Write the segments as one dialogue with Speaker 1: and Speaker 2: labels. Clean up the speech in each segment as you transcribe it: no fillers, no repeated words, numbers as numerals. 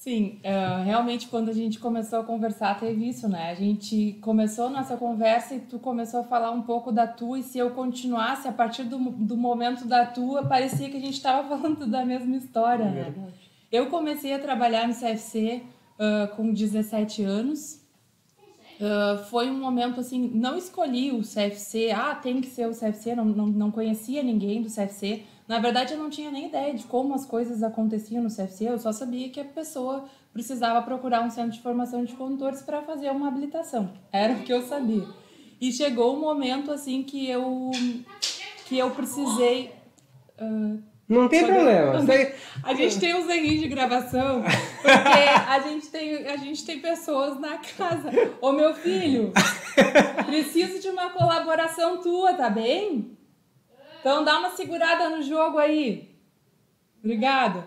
Speaker 1: Sim, realmente quando a gente começou a conversar teve isso, né? A gente começou nossa conversa e tu começou a falar um pouco da tua, e se eu continuasse a partir do momento da tua, parecia que a gente estava falando da mesma história, né? Eu comecei a trabalhar no CFC com 17 anos. Foi um momento assim, não escolhi o CFC, tem que ser o CFC, não conhecia ninguém do CFC. Na verdade, eu não tinha nem ideia de como as coisas aconteciam no CFC, eu só sabia que a pessoa precisava procurar um centro de formação de condutores para fazer uma habilitação. Era o que eu sabia. E chegou um momento assim que eu precisei...
Speaker 2: Não tem problema.
Speaker 1: A gente tem uns errinhos de gravação, porque a gente tem pessoas na casa. Ô, meu filho, preciso de uma colaboração tua, tá bem? Então dá uma segurada no jogo aí. Obrigada.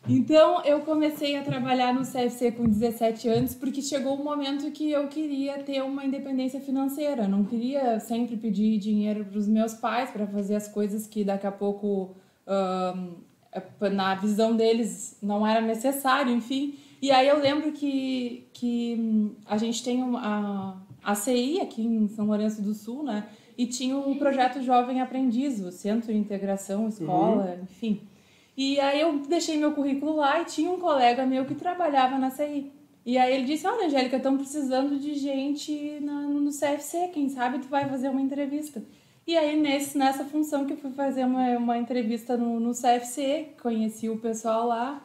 Speaker 1: Então eu comecei a trabalhar no CFC com 17 anos porque chegou um momento que eu queria ter uma independência financeira. Não queria sempre pedir dinheiro para os meus pais para fazer as coisas que daqui a pouco, na visão deles, não era necessário, enfim. E aí eu lembro que a gente tem a CI aqui em São Lourenço do Sul, né? E tinha o projeto Jovem Aprendiz, o Centro de Integração, Escola, enfim. E aí eu deixei meu currículo lá e tinha um colega meu que trabalhava na CI. E aí ele disse, olha, Angélica, estão precisando de gente no CFC, quem sabe tu vai fazer uma entrevista. E aí nessa função que eu fui fazer uma entrevista no CFC, conheci o pessoal lá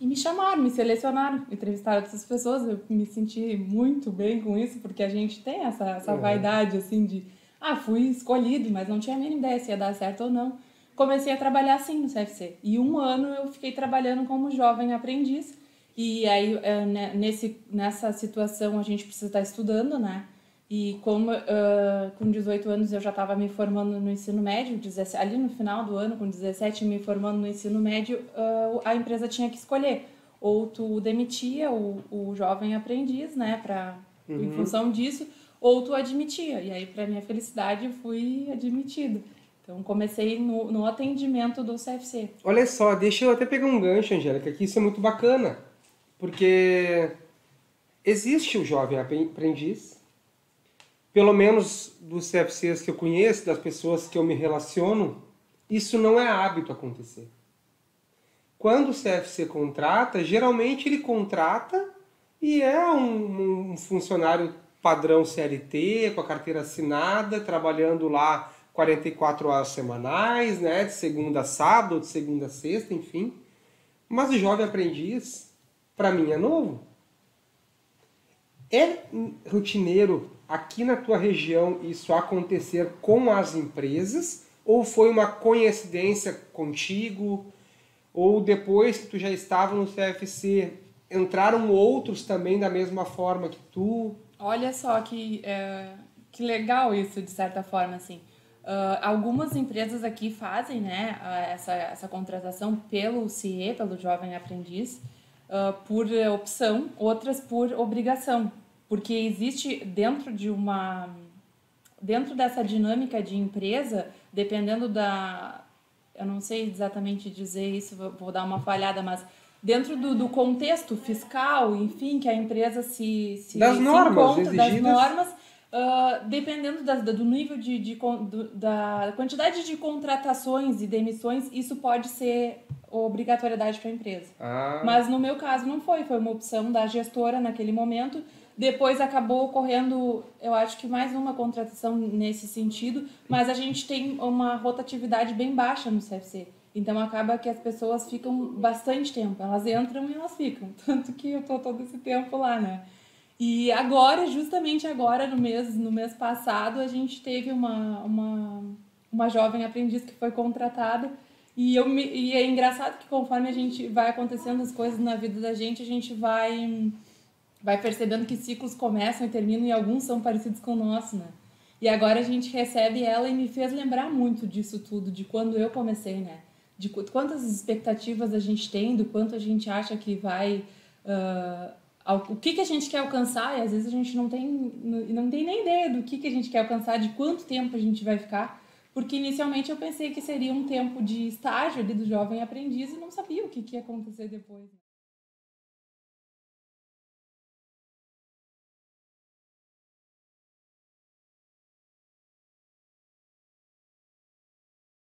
Speaker 1: e me chamaram, me selecionaram, entrevistaram essas pessoas. Eu me senti muito bem com isso, porque a gente tem essa vaidade assim de, fui escolhido, mas não tinha a mínima ideia se ia dar certo ou não. Comecei a trabalhar assim no CFC. E 1 ano eu fiquei trabalhando como jovem aprendiz. E aí, nessa situação, a gente precisa estar estudando, né? E como com 18 anos eu já estava me formando no ensino médio, ali no final do ano, com 17, me formando no ensino médio, a empresa tinha que escolher. Ou tu demitia o jovem aprendiz, né? Em função disso, ou tu admitia. E aí, para minha felicidade, eu fui admitida. Então, comecei no atendimento do CFC.
Speaker 2: Olha só, deixa eu até pegar um gancho, Angélica, que isso é muito bacana. Porque existe o jovem aprendiz, pelo menos dos CFCs que eu conheço, das pessoas que eu me relaciono, isso não é hábito acontecer. Quando o CFC contrata, geralmente ele contrata e é um funcionário padrão CLT, com a carteira assinada, trabalhando lá 44 horas semanais, né, de segunda a sábado, de segunda a sexta, enfim. Mas o jovem aprendiz, para mim, é novo. É rotineiro aqui na tua região isso acontecer com as empresas? Ou foi uma coincidência contigo? Ou depois que tu já estava no CFC, entraram outros também da mesma forma que tu?
Speaker 1: Olha só que legal isso, de certa forma, assim. Algumas empresas aqui fazem, né, essa contratação pelo CIE, pelo Jovem Aprendiz, por opção, outras por obrigação. Porque existe dentro dessa dinâmica de empresa, dependendo eu não sei exatamente dizer isso, vou dar uma falhada, mas dentro do contexto fiscal, enfim, que a empresa
Speaker 2: das normas
Speaker 1: encontra,
Speaker 2: exigidas.
Speaker 1: das normas, dependendo do nível da quantidade de contratações e demissões, isso pode ser obrigatoriedade para a empresa. Mas no meu caso não foi uma opção da gestora naquele momento. Depois acabou ocorrendo, eu acho que mais uma contratação nesse sentido, mas a gente tem uma rotatividade bem baixa no CFC. Então acaba que as pessoas ficam bastante tempo, elas entram e elas ficam, tanto que eu tô todo esse tempo lá, né? E agora, justamente agora, no mês passado, a gente teve uma jovem aprendiz que foi contratada. E é engraçado que conforme a gente vai acontecendo as coisas na vida da gente, a gente vai percebendo que ciclos começam e terminam e alguns são parecidos com o nosso, né? E agora a gente recebe ela e me fez lembrar muito disso tudo, de quando eu comecei, né? De quantas expectativas a gente tem, do quanto a gente acha que vai... o que a gente quer alcançar, e às vezes a gente não tem nem ideia do que a gente quer alcançar, de quanto tempo a gente vai ficar, porque inicialmente eu pensei que seria um tempo de estágio ali do jovem aprendiz e não sabia o que ia acontecer depois.